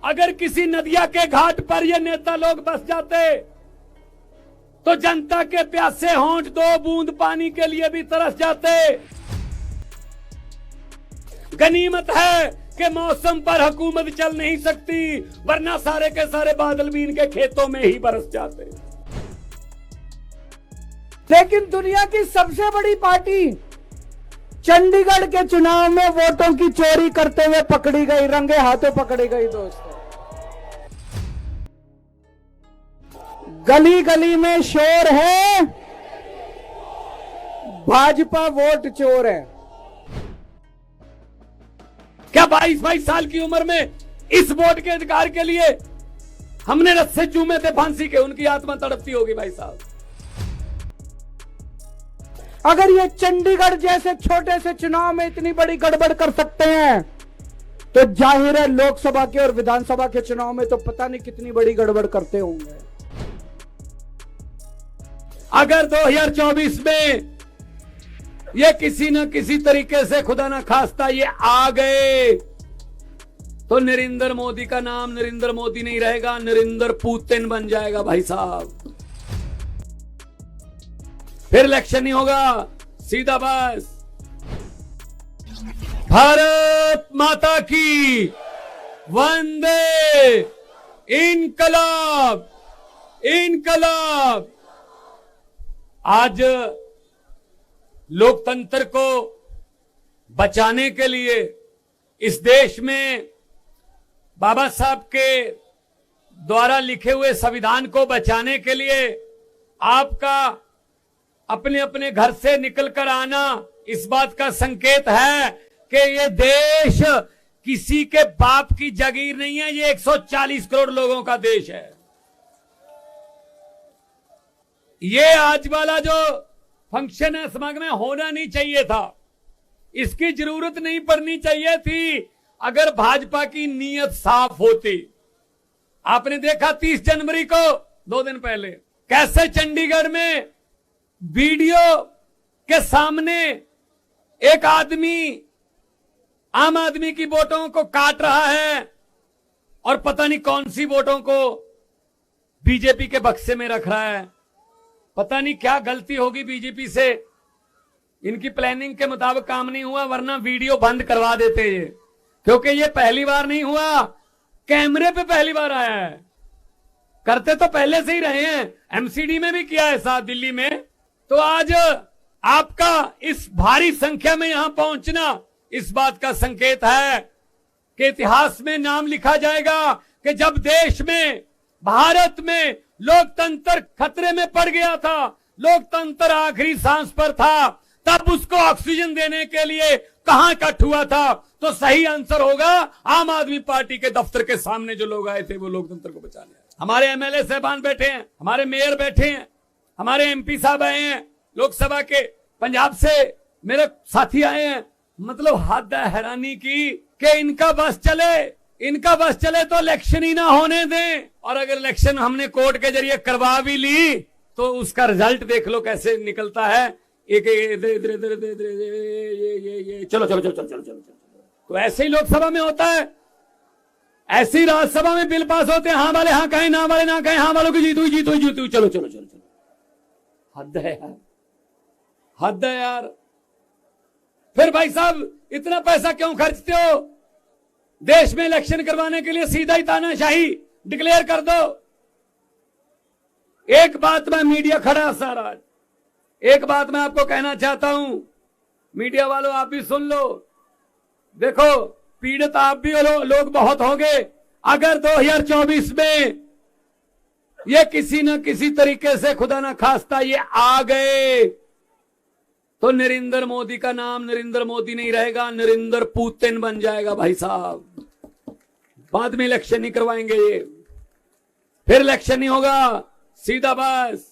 अगर किसी नदिया के घाट पर ये नेता लोग बस जाते तो जनता के प्यासे होंठ 2 बूंद पानी के लिए भी तरस जाते। गनीमत है कि मौसम पर हुकूमत चल नहीं सकती, वरना सारे के सारे बादल भी इनके खेतों में ही बरस जाते। लेकिन दुनिया की सबसे बड़ी पार्टी चंडीगढ़ के चुनाव में वोटों की चोरी करते हुए पकड़ी गई, रंगे हाथों पकड़ी गई। दोस्तों, गली गली में शोर है, भाजपा वोट चोर है। क्या 22 साल की उम्र में इस वोट के अधिकार के लिए हमने रस्से चूमे थे फांसी के, उनकी आत्मा तड़पती होगी भाई साहब। अगर ये चंडीगढ़ जैसे छोटे से चुनाव में इतनी बड़ी गड़बड़ कर सकते हैं तो जाहिर है लोकसभा के और विधानसभा के चुनाव में तो पता नहीं कितनी बड़ी गड़बड़ करते होंगे। अगर 2024 में ये किसी न किसी तरीके से खुदा ना खास्ता ये आ गए तो नरेंद्र मोदी का नाम नरेंद्र मोदी नहीं रहेगा, नरेंद्र पुतिन बन जाएगा भाई साहब। फिर इलेक्शन नहीं होगा, सीधा बस भारत माता की वंदे इनकलाब इनकलाब। आज लोकतंत्र को बचाने के लिए इस देश में बाबा साहब के द्वारा लिखे हुए संविधान को बचाने के लिए आपका अपने अपने घर से निकलकर आना इस बात का संकेत है कि ये देश किसी के बाप की जागीर नहीं है, ये 140 करोड़ लोगों का देश है। ये आज वाला जो फंक्शन है समागम में होना नहीं चाहिए था, इसकी जरूरत नहीं पड़नी चाहिए थी अगर भाजपा की नीयत साफ होती। आपने देखा 30 जनवरी को 2 दिन पहले कैसे चंडीगढ़ में वीडियो के सामने एक आदमी आम आदमी की वोटों को काट रहा है और पता नहीं कौन सी वोटों को बीजेपी के बक्से में रख रहा है। पता नहीं क्या गलती होगी बीजेपी से, इनकी प्लानिंग के मुताबिक काम नहीं हुआ, वरना वीडियो बंद करवा देते ये, क्योंकि ये पहली बार नहीं हुआ, कैमरे पे पहली बार आया है। करते तो पहले से ही रहे हैं, एमसीडी में भी किया है साथ दिल्ली में। तो आज आपका इस भारी संख्या में यहां पहुंचना इस बात का संकेत है कि इतिहास में नाम लिखा जाएगा कि जब देश में भारत में लोकतंत्र खतरे में पड़ गया था, लोकतंत्र आखिरी सांस पर था, तब उसको ऑक्सीजन देने के लिए कहां इकट्ठ हुआ था। तो सही आंसर होगा आम आदमी पार्टी के दफ्तर के सामने जो लोग आए थे वो लोकतंत्र को बचाने। हमारे एमएलए साहबान बैठे हैं, हमारे मेयर बैठे हैं, हमारे एमपी साहब आए हैं लोकसभा के, पंजाब से मेरे साथी आए हैं। मतलब हद है हैरानी की कि इनका बस चले तो इलेक्शन ही ना होने दें, और अगर इलेक्शन हमने कोर्ट के जरिए करवा भी ली तो उसका रिजल्ट देख लो कैसे निकलता है। एक ये चलो चलो चलो चलो चलो चलो। तो ऐसे ही लोकसभा में होता है, ऐसे ही राज्यसभा में बिल पास होते हैं, हाँ वाले हाँ कहें, ना वाले ना कहें, हाँ वालों की जीतू जीतू जीतू, चलो चलो चलो चलो। हद है यार, हद है यार। फिर भाई साहब इतना पैसा क्यों खर्चते हो? देश में इलेक्शन करवाने के लिए सीधा ही तानाशाही डिक्लेयर कर दो। एक बात मैं मीडिया खड़ा सारा, एक बात मैं आपको कहना चाहता हूं, मीडिया वालों आप भी सुन लो। देखो पीड़ित आप भी लोग बहुत होंगे। अगर 2024 में ये किसी न किसी तरीके से खुदा ना खास्ता ये आ गए तो नरेंद्र मोदी का नाम नरेंद्र मोदी नहीं रहेगा, नरेंद्र पुतिन बन जाएगा भाई साहब। बाद में इलेक्शन नहीं करवाएंगे ये, फिर इलेक्शन नहीं होगा, सीधा बस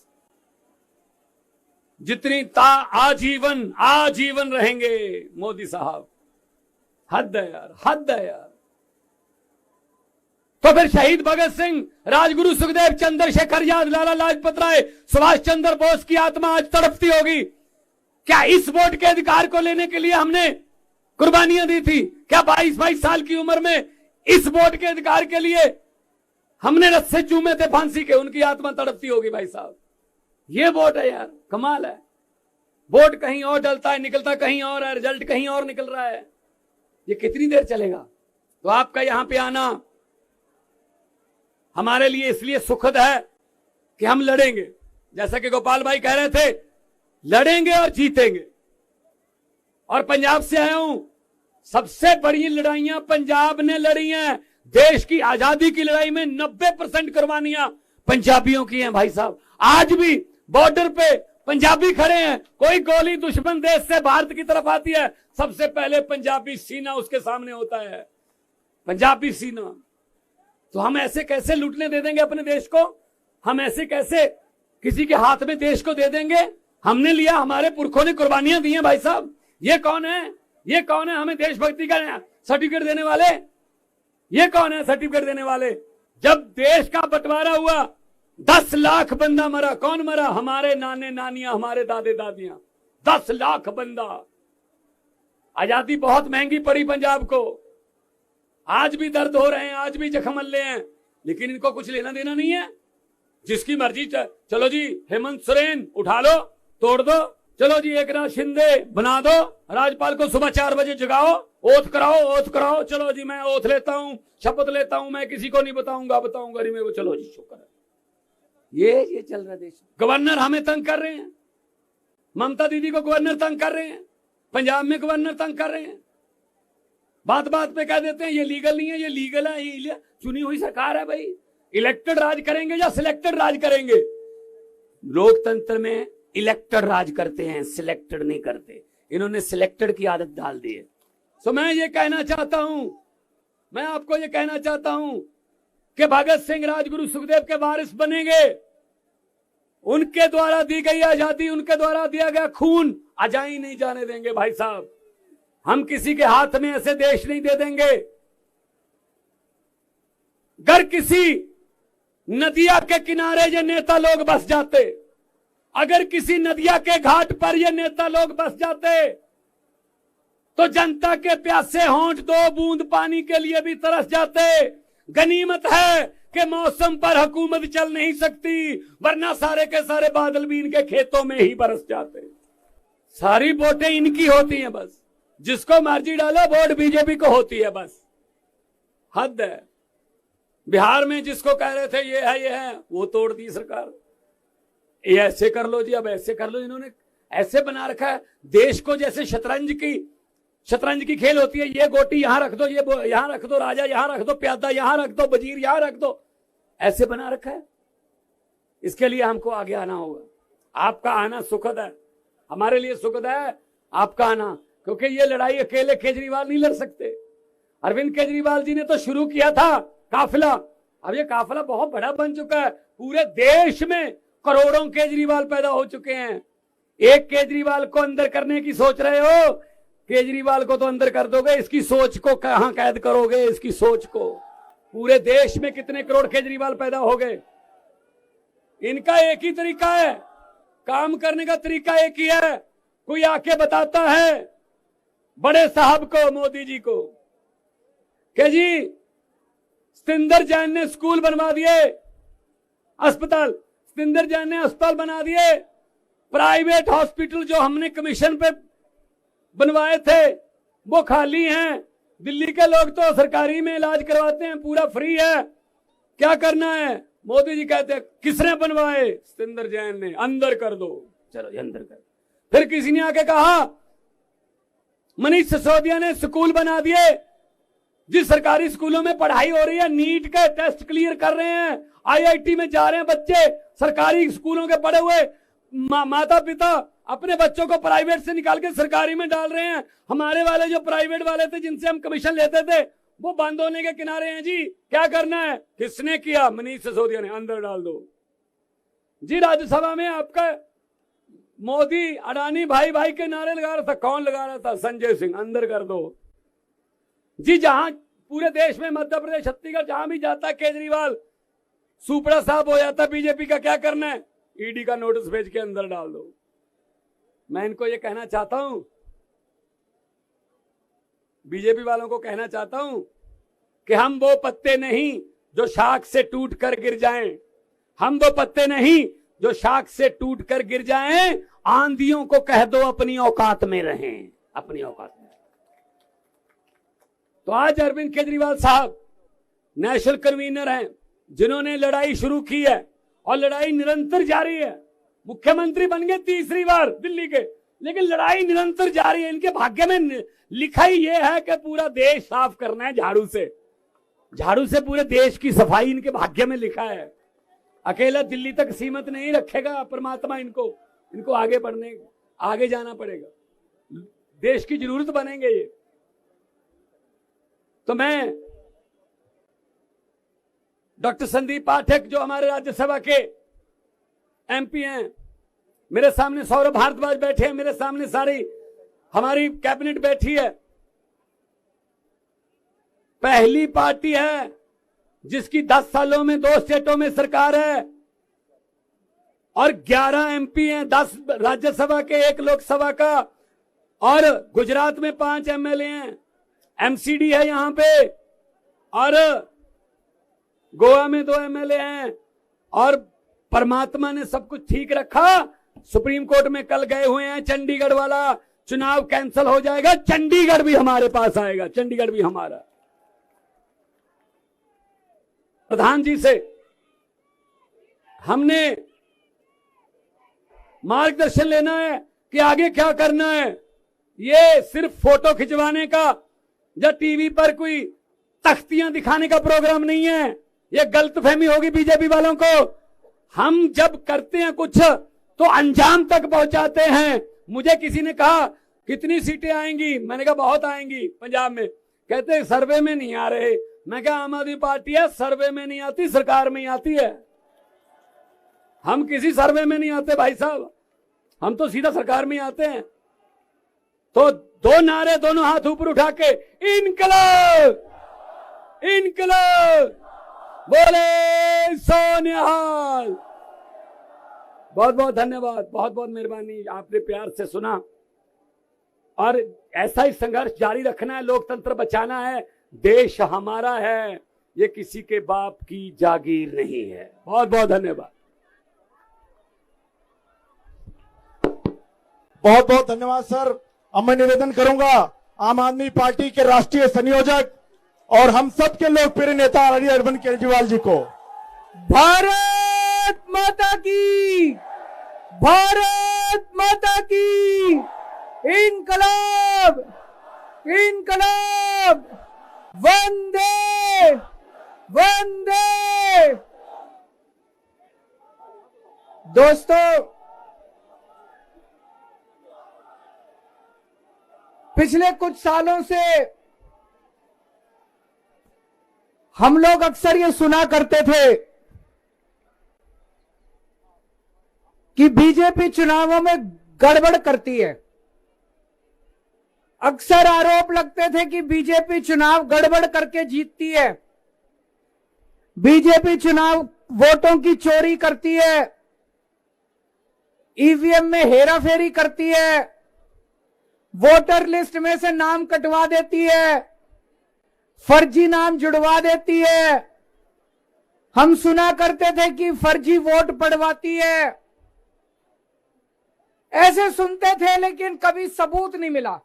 जितनी आजीवन आजीवन रहेंगे मोदी साहब। हद है यार, हद है यार। तो फिर शहीद भगत सिंह, राजगुरु सुखदेव, चंद्रशेखर आजाद, लाला लाजपत राय, सुभाष चंद्र बोस की आत्मा आज तड़पती होगी। क्या इस वोट के अधिकार को लेने के लिए हमने कुर्बानियां दी थी? क्या 22 साल की उम्र में इस वोट के अधिकार के लिए हमने रस्से चूमे थे फांसी के, उनकी आत्मा तड़पती होगी भाई साहब। ये वोट है यार, कमाल है। वोट कहीं और डलता है, निकलता कहीं और है, रिजल्ट कहीं और निकल रहा है। ये कितनी देर चलेगा? तो आपका यहां पे आना हमारे लिए इसलिए सुखद है कि हम लड़ेंगे, जैसा कि गोपाल भाई कह रहे थे, लड़ेंगे और जीतेंगे। और पंजाब से आया हूं, सबसे बड़ी लड़ाइयां पंजाब ने लड़ी हैं। देश की आजादी की लड़ाई में 90% कुर्बानियां पंजाबियों की हैं भाई साहब। आज भी बॉर्डर पे पंजाबी खड़े हैं, कोई गोली दुश्मन देश से भारत की तरफ आती है, सबसे पहले पंजाबी सीना उसके सामने होता है, पंजाबी सीना। तो हम ऐसे कैसे लूटने दे देंगे अपने देश को? हम ऐसे कैसे किसी के हाथ में देश को दे देंगे? हमने लिया, हमारे पुरखों ने कुर्बानियां दी हैं भाई साहब। ये कौन है? ये कौन है हमें देशभक्ति का सर्टिफिकेट देने वाले? ये कौन है सर्टिफिकेट देने वाले? जब देश का बंटवारा हुआ 10 लाख बंदा मरा। कौन मरा? हमारे नाने नानियां, हमारे दादे दादियां। 10 लाख बंदा। आजादी बहुत महंगी पड़ी पंजाब को। आज भी दर्द हो रहे हैं, आज भी जख्म मल्ले हैं, लेकिन इनको कुछ लेना देना नहीं है। जिसकी मर्जी, चलो जी हेमंत सोरेन उठा लो, तोड़ दो, चलो जी एकनाथ शिंदे बना दो, राज्यपाल को सुबह 4 बजे जगाओ, ओथ कराओ, ओथ कराओ, चलो जी मैं ओथ लेता हूं, शपथ लेता हूं, मैं किसी को नहीं बताऊंगा नहीं मैं वो, चलो जी शुक्र है। ये चल रहा है देश। गवर्नर हमें तंग कर रहे हैं, ममता दीदी को गवर्नर तंग कर रहे हैं, पंजाब में गवर्नर तंग कर रहे हैं। बात बात पे कह देते हैं ये लीगल नहीं है, ये लीगल है, ये चुनी हुई सरकार है भाई। इलेक्टेड राज करेंगे या सिलेक्टेड राज करेंगे? लोकतंत्र में इलेक्टेड राज करते हैं, सिलेक्टेड नहीं करते। इन्होंने सिलेक्टेड की आदत डाल दी है। तो मैं ये कहना चाहता हूं, मैं आपको ये कहना चाहता हूं कि भगत सिंह, राजगुरु, सुखदेव के वारिस बनेंगे। उनके द्वारा दी गई आजादी, उनके द्वारा दिया गया खून अजाई नहीं जाने देंगे भाई साहब। हम किसी के हाथ में ऐसे देश नहीं दे देंगे। अगर किसी नदिया के किनारे ये नेता लोग बस जाते, अगर किसी नदिया के घाट पर ये नेता लोग बस जाते, तो जनता के प्यासे होंठ 2 बूंद पानी के लिए भी तरस जाते। गनीमत है कि मौसम पर हुकूमत चल नहीं सकती, वरना सारे के सारे बादल भी इनके खेतों में ही बरस जाते। सारी वोटें इनकी होती हैं बस, जिसको मर्जी डालो वोट बीजेपी को होती है बस। हद है। बिहार में जिसको कह रहे थे ये है, वो तोड़ दी सरकार। ये ऐसे कर लो जी, अब ऐसे कर लो। इन्होंने ऐसे बना रखा है देश को, जैसे शतरंज की खेल होती है। ये गोटी यहां रख दो, ये यहां रख दो, राजा यहां रख दो, प्यादा यहां रख दो, वजीर यहां रख दो, ऐसे बना रखा है। इसके लिए हमको आगे आना होगा। आपका आना सुखद है, हमारे लिए सुखद है आपका आना, क्योंकि ये लड़ाई अकेले केजरीवाल नहीं लड़ सकते। अरविंद केजरीवाल जी ने तो शुरू किया था काफिला, अब ये काफिला बहुत बड़ा बन चुका है। पूरे देश में करोड़ों केजरीवाल पैदा हो चुके हैं। एक केजरीवाल को अंदर करने की सोच रहे हो? केजरीवाल को तो अंदर कर दोगे, इसकी सोच को कहां कैद करोगे? इसकी सोच को। पूरे देश में कितने करोड़ केजरीवाल पैदा हो गए। इनका एक ही तरीका है, काम करने का तरीका एक ही है। कोई आके बताता है बड़े साहब को, मोदी जी को, कि जी सतिंदर जैन ने स्कूल बनवा दिए, अस्पताल, सतिंदर जैन ने अस्पताल बना दिए। प्राइवेट हॉस्पिटल जो हमने कमीशन पे बनवाए थे वो खाली हैं। दिल्ली के लोग तो सरकारी में इलाज करवाते हैं, पूरा फ्री है। क्या करना है? मोदी जी कहते हैं किसने बनवाए? सतिंदर जैन ने, अंदर कर दो। चलो अंदर कर। फिर किसी ने आके कहा मनीष सिसोदिया ने स्कूल बना दिए। जिस सरकारी स्कूलों में पढ़ाई हो रही है, नीट के टेस्ट क्लियर कर रहे हैं, आईआईटी में जा रहे हैं बच्चे, सरकारी स्कूलों के पढ़े हुए माता पिता अपने बच्चों को प्राइवेट से निकाल के सरकारी में डाल रहे हैं। हमारे वाले जो प्राइवेट वाले थे, जिनसे हम कमीशन लेते थे, वो बंद होने के किनारे हैं जी। क्या करना है? किसने किया? मनीष सिसोदिया ने, अंदर डाल दो जी। राज्यसभा में आपका मोदी अडानी भाई भाई के नारे लगा रहा था। कौन लगा रहा था? संजय सिंह, अंदर कर दो जी। जहां पूरे देश में, मध्य प्रदेश, छत्तीसगढ़, जहां भी जाता केजरीवाल सुपड़ा साहब हो जाता बीजेपी का। क्या करना है? ईडी का नोटिस भेज के अंदर डाल दो। मैं इनको ये कहना चाहता हूं, बीजेपी वालों को कहना चाहता हूं कि हम वो पत्ते नहीं जो शाख से टूट कर गिर जाएं, हम वो पत्ते नहीं जो शाख से टूट कर गिर जाएं, आंधियों को कह दो अपनी औकात में रहें, अपनी औकात में। तो आज अरविंद केजरीवाल साहब नेशनल कन्वीनर हैं, जिन्होंने लड़ाई शुरू की है और लड़ाई निरंतर जारी है। मुख्यमंत्री बन गए तीसरी बार दिल्ली के, लेकिन लड़ाई निरंतर जारी है। इनके भाग्य में लिखा ही यह है कि पूरा देश साफ करना है झाड़ू से, झाड़ू से पूरे देश की सफाई इनके भाग्य में लिखा है। अकेला दिल्ली तक सीमित नहीं रखेगा परमात्मा इनको आगे बढ़ने, आगे जाना पड़ेगा, देश की जरूरत बनेंगे ये। तो मैं डॉक्टर संदीप पाठक जो हमारे राज्यसभा के एमपी हैं, मेरे सामने सौरभ भारद्वाज बैठे हैं, मेरे सामने सारी हमारी कैबिनेट बैठी है। पहली पार्टी है जिसकी 10 सालों में 2 स्टेटों में सरकार है और 11 एमपी हैं, 10 राज्यसभा के, 1 लोकसभा का, और गुजरात में 5 एमएलए हैं, एमसीडी है यहां पे, और गोवा में 2 एमएलए हैं। और परमात्मा ने सब कुछ ठीक रखा। सुप्रीम कोर्ट में कल गए हुए हैं, चंडीगढ़ वाला चुनाव कैंसिल हो जाएगा, चंडीगढ़ भी हमारे पास आएगा, चंडीगढ़ भी हमारा। प्रधान जी से हमने मार्गदर्शन लेना है कि आगे क्या करना है। ये सिर्फ फोटो खिंचवाने का या टीवी पर कोई तख्तियां दिखाने का प्रोग्राम नहीं है। ये गलतफहमी होगी बीजेपी वालों को। हम जब करते हैं कुछ तो अंजाम तक पहुंचाते हैं। मुझे किसी ने कहा कितनी सीटें आएंगी, मैंने कहा बहुत आएंगी पंजाब में। कहते सर्वे में नहीं आ रहे। मैं क्या, आम आदमी पार्टी है, सर्वे में नहीं आती, सरकार में ही आती है। हम किसी सर्वे में नहीं आते भाई साहब, हम तो सीधा सरकार में ही आते हैं। तो 2 नारे, दोनों हाथ ऊपर उठा के, इनकलाब इनकलाब, बोले सोनिहाल। बहुत बहुत धन्यवाद, बहुत बहुत मेहरबानी, आपने प्यार से सुना। और ऐसा ही संघर्ष जारी रखना है, लोकतंत्र बचाना है। देश हमारा है, ये किसी के बाप की जागीर नहीं है। बहुत बहुत धन्यवाद। बहुत बहुत धन्यवाद सर। अब मैं निवेदन करूंगा आम आदमी पार्टी के राष्ट्रीय संयोजक और हम सब के लोकप्रिय नेता अरविंद केजरीवाल जी को। भारत माता की, भारत माता की, इनकलाब इनकलाब, वंदे वंदे। दोस्तों, पिछले कुछ सालों से हम लोग अक्सर ये सुना करते थे कि बीजेपी चुनावों में गड़बड़ करती है। अक्सर आरोप लगते थे कि बीजेपी चुनाव गड़बड़ करके जीतती है, बीजेपी चुनाव वोटों की चोरी करती है, ईवीएम में हेराफेरी करती है, वोटर लिस्ट में से नाम कटवा देती है, फर्जी नाम जुड़वा देती है। हम सुना करते थे कि फर्जी वोट पड़वाती है। ऐसे सुनते थे, लेकिन कभी सबूत नहीं मिला।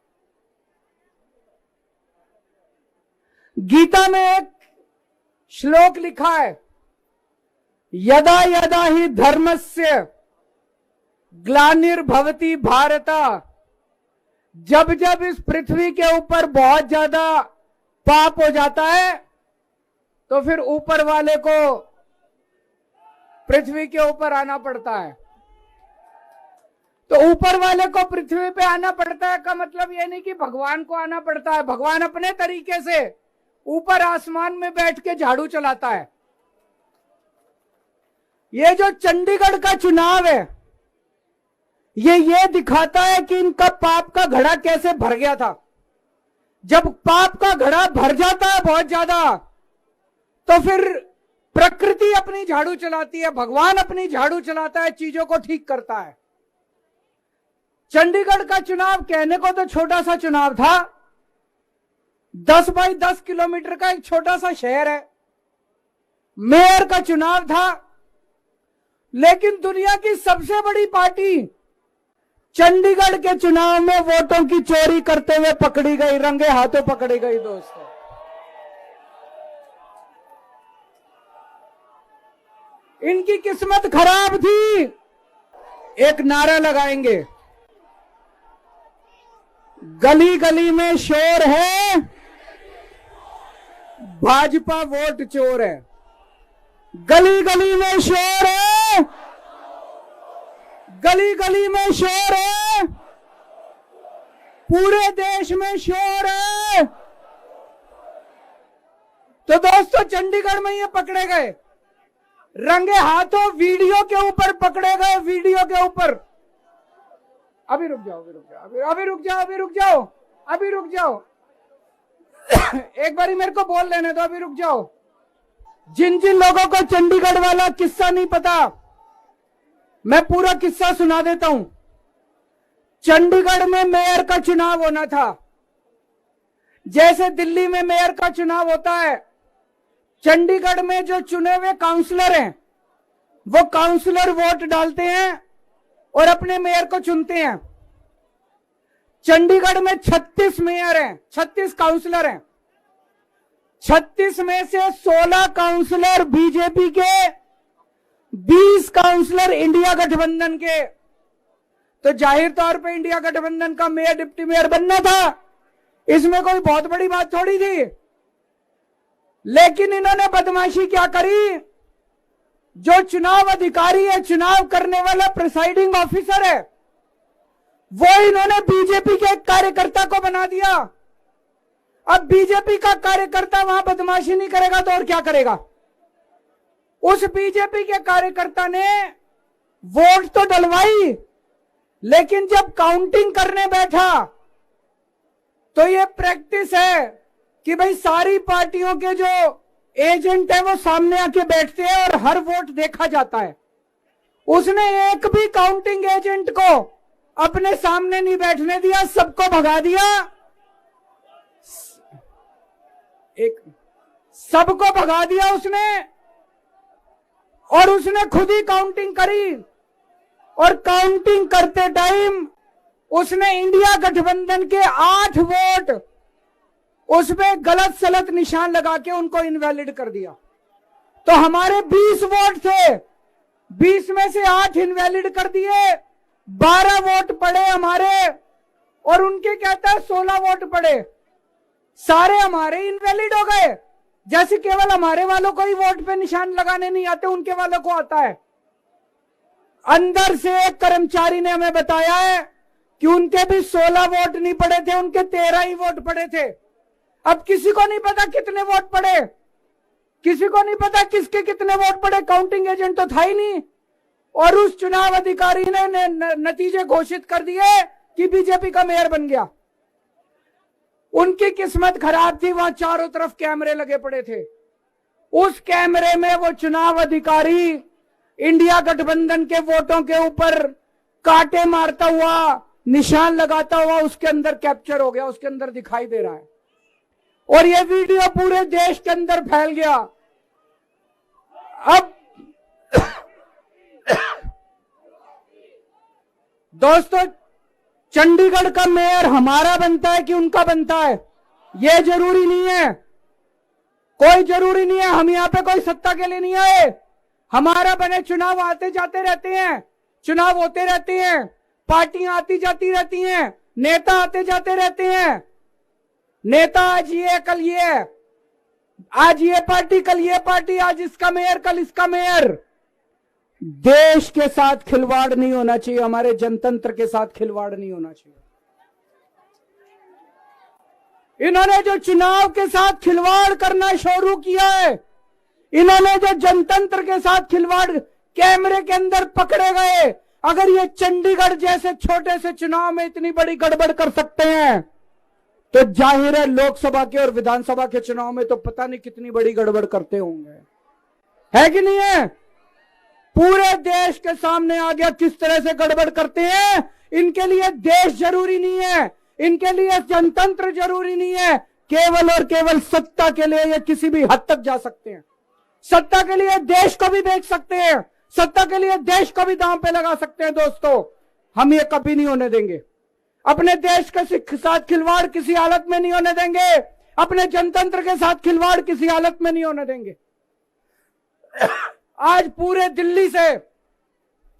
गीता में एक श्लोक लिखा है, यदा यदा ही धर्मस्य ग्लानिर्भवति भारत। जब जब इस पृथ्वी के ऊपर बहुत ज्यादा पाप हो जाता है तो फिर ऊपर वाले को पृथ्वी के ऊपर आना पड़ता है। तो ऊपर वाले को पृथ्वी पे आना पड़ता है का मतलब यह नहीं कि भगवान को आना पड़ता है। भगवान अपने तरीके से ऊपर आसमान में बैठ के झाड़ू चलाता है। ये जो चंडीगढ़ का चुनाव है, ये दिखाता है कि इनका पाप का घड़ा कैसे भर गया था। जब पाप का घड़ा भर जाता है बहुत ज्यादा, तो फिर प्रकृति अपनी झाड़ू चलाती है, भगवान अपनी झाड़ू चलाता है, चीजों को ठीक करता है। चंडीगढ़ का चुनाव कहने को तो छोटा सा चुनाव था, 10 बाई 10 किलोमीटर का एक छोटा सा शहर है, मेयर का चुनाव था, लेकिन दुनिया की सबसे बड़ी पार्टी चंडीगढ़ के चुनाव में वोटों की चोरी करते हुए पकड़ी गई, रंगे हाथों पकड़ी गई। दोस्तों, इनकी किस्मत खराब थी। एक नारा लगाएंगे, गली गली में शोर है, भाजपा वोट चोर है। गली गली में शोर है, गली गली में शोर है, पूरे देश में शोर है। तो दोस्तों, चंडीगढ़ में ये पकड़े गए, रंगे हाथों वीडियो के ऊपर पकड़े गए, वीडियो के ऊपर। अभी रुक जाओ, अभी रुक जाओ, अभी रुक जाओ, अभी रुक जाओ, अभी रुक जाओ। एक बारी मेरे को बोल लेने दो, अभी रुक जाओ। जिन जिन लोगों को चंडीगढ़ वाला किस्सा नहीं पता, मैं पूरा किस्सा सुना देता हूं। चंडीगढ़ में मेयर का चुनाव होना था, जैसे दिल्ली में मेयर का चुनाव होता है। चंडीगढ़ में जो चुने हुए काउंसलर हैं, वो काउंसलर वोट डालते हैं और अपने मेयर को चुनते हैं। चंडीगढ़ में 36 मेयर हैं, 36 काउंसलर हैं। 36 में से 16 काउंसलर बीजेपी के, 20 काउंसलर इंडिया गठबंधन के। तो जाहिर तौर पे इंडिया गठबंधन का मेयर डिप्टी मेयर बनना था, इसमें कोई बहुत बड़ी बात थोड़ी थी। लेकिन इन्होंने बदमाशी क्या करी, जो चुनाव अधिकारी है, चुनाव करने वाला प्रिसाइडिंग ऑफिसर है, वो इन्होंने बीजेपी के एक कार्यकर्ता को बना दिया। अब बीजेपी का कार्यकर्ता वहां बदमाशी नहीं करेगा तो और क्या करेगा। उस बीजेपी के कार्यकर्ता ने वोट तो डलवाई, लेकिन जब काउंटिंग करने बैठा तो ये प्रैक्टिस है कि भाई सारी पार्टियों के जो एजेंट है वो सामने आके बैठते हैं और हर वोट देखा जाता है। उसने एक भी काउंटिंग एजेंट को अपने सामने नहीं बैठने दिया, सबको भगा दिया। सबको भगा दिया उसने, और उसने खुद ही काउंटिंग करी। और काउंटिंग करते टाइम उसने इंडिया गठबंधन के 8 वोट उसमें गलत सलत निशान लगा के उनको इनवैलिड कर दिया। तो हमारे 20 वोट थे, 20 में से 8 इनवैलिड कर दिए, 12 वोट पड़े हमारे, और उनके कहता है 16 वोट पड़े। सारे हमारे इनवैलिड हो गए, जैसे केवल हमारे वालों को ही वोट पे निशान लगाने नहीं आते, उनके वालों को आता है। अंदर से एक कर्मचारी ने हमें बताया है कि उनके भी 16 वोट नहीं पड़े थे, उनके 13 ही वोट पड़े थे। अब किसी को नहीं पता कितने वोट पड़े, किसी को नहीं पता किसके कितने वोट पड़े, काउंटिंग एजेंट तो था ही नहीं। और उस चुनाव अधिकारी ने नतीजे घोषित कर दिए कि बीजेपी का मेयर बन गया। उनकी किस्मत खराब थी, वहां चारों तरफ कैमरे लगे पड़े थे। उस कैमरे में वो चुनाव अधिकारी इंडिया गठबंधन के वोटों के ऊपर कांटे मारता हुआ, निशान लगाता हुआ उसके अंदर कैप्चर हो गया, उसके अंदर दिखाई दे रहा है। और ये वीडियो पूरे देश के अंदर फैल गया। अब दोस्तों, चंडीगढ़ का मेयर हमारा बनता है कि उनका बनता है, ये जरूरी नहीं है, कोई जरूरी नहीं है। हम यहां पे कोई सत्ता के लिए नहीं आए, हमारा बने। चुनाव आते जाते रहते हैं, चुनाव होते रहते हैं, पार्टियां आती जाती रहती हैं, नेता आते जाते रहते हैं। नेता आज ये कल ये, आज ये पार्टी कल ये पार्टी, आज इसका मेयर कल इसका मेयर। देश के साथ खिलवाड़ नहीं होना चाहिए, हमारे जनतंत्र के साथ खिलवाड़ नहीं होना चाहिए। इन्होंने जो चुनाव के साथ खिलवाड़ करना शुरू किया है, इन्होंने जो जनतंत्र के साथ खिलवाड़, कैमरे के अंदर पकड़े गए। अगर ये चंडीगढ़ जैसे छोटे से चुनाव में इतनी बड़ी गड़बड़ कर सकते हैं, तो जाहिर है लोकसभा के और विधानसभा के चुनाव में तो पता नहीं कितनी बड़ी गड़बड़ करते होंगे, है कि नहीं है। पूरे देश के सामने आ गया किस तरह से गड़बड़ करते हैं। इनके लिए देश जरूरी नहीं है, इनके लिए जनतंत्र जरूरी नहीं है, केवल और केवल सत्ता के लिए ये किसी भी हद तक जा सकते हैं। सत्ता के लिए देश को भी बेच सकते हैं, सत्ता के लिए देश को भी दांव पे लगा सकते हैं। दोस्तों, हम ये कभी नहीं होने देंगे। अपने देश के साथ खिलवाड़ किसी हालत में नहीं होने देंगे। अपने जनतंत्र के साथ खिलवाड़ किसी हालत में नहीं होने देंगे। आज पूरे दिल्ली से,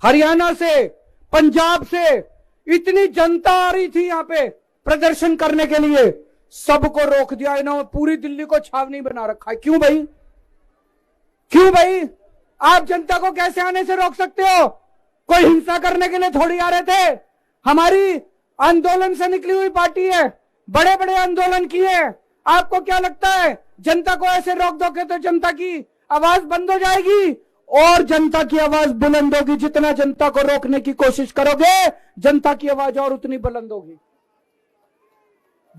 हरियाणा से, पंजाब से इतनी जनता आ रही थी यहां पे प्रदर्शन करने के लिए, सबको रोक दिया इन्होंने। पूरी दिल्ली को छावनी बना रखा है। क्यों भाई? क्यों भाई? आप जनता को कैसे आने से रोक सकते हो? कोई हिंसा करने के लिए थोड़ी आ रहे थे। हमारी आंदोलन से निकली हुई पार्टी है, बड़े बड़े आंदोलन किए। आपको क्या लगता है जनता को ऐसे रोक दोगे तो जनता की आवाज बंद हो जाएगी? और जनता की आवाज बुलंद होगी। जितना जनता को रोकने की कोशिश करोगे, जनता की आवाज और उतनी बुलंद होगी।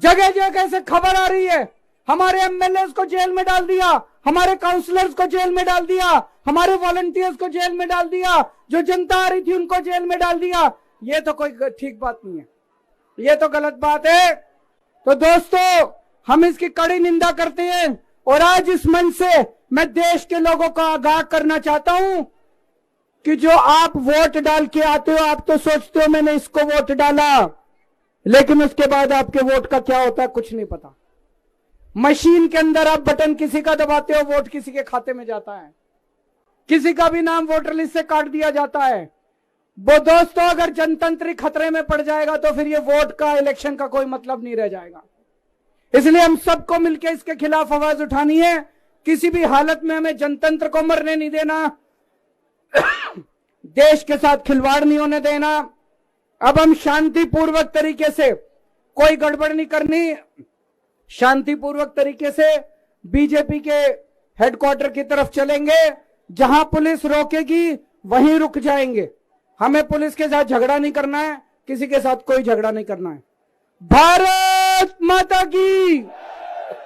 जगह जगह से खबर आ रही है, हमारे एमएलए को जेल में डाल दिया, हमारे काउंसलर्स को जेल में डाल दिया, हमारे वॉलंटियर्स को जेल में डाल दिया, जो जनता आ रही थी उनको जेल में डाल दिया। ये तो कोई ठीक बात नहीं है, ये तो गलत बात है। तो दोस्तों, हम इसकी कड़ी निंदा करते हैं। और आज इस मंच से मैं देश के लोगों को आगाह करना चाहता हूं कि जो आप वोट डाल के आते हो, आप तो सोचते हो मैंने इसको वोट डाला, लेकिन उसके बाद आपके वोट का क्या होता है कुछ नहीं पता। मशीन के अंदर आप बटन किसी का दबाते हो, वोट किसी के खाते में जाता है, किसी का भी नाम वोटर लिस्ट से काट दिया जाता है। वो दोस्तों, अगर जनतंत्र खतरे में पड़ जाएगा तो फिर ये वोट का, इलेक्शन का कोई मतलब नहीं रह जाएगा। इसलिए हम सबको मिलकर इसके खिलाफ आवाज उठानी है। किसी भी हालत में हमें जनतंत्र को मरने नहीं देना, देश के साथ खिलवाड़ नहीं होने देना। अब हम शांतिपूर्वक तरीके से, कोई गड़बड़ नहीं करनी, शांतिपूर्वक तरीके से बीजेपी के हेडक्वार्टर की तरफ चलेंगे। जहां पुलिस रोकेगी वहीं रुक जाएंगे। हमें पुलिस के साथ झगड़ा नहीं करना है, किसी के साथ कोई झगड़ा नहीं करना है। भारत माता की